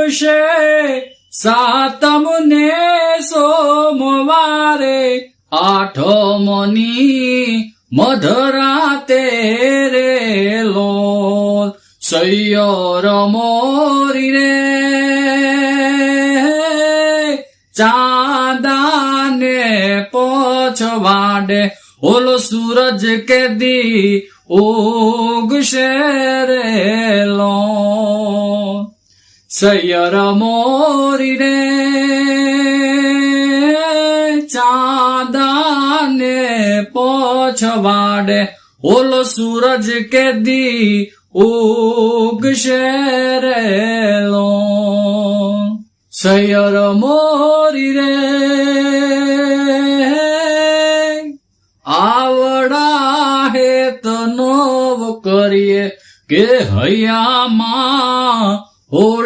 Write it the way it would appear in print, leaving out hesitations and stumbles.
આવશે સાતમને સોમવારે આઠમની મધરાતે રે લોલ સૈયર મોરી રે ચાંદાને પછવાડે ઓલો સૂરજ કે દી ઉગશે રે લોલ સૈયર મોરી રે ચાંદાને પછવાડે ઓલો સૂરજ કે દી ઉગશે રે લોલ સૈયર મોરી રે આવડા હેત નવ કરીએ કે હૈયામાં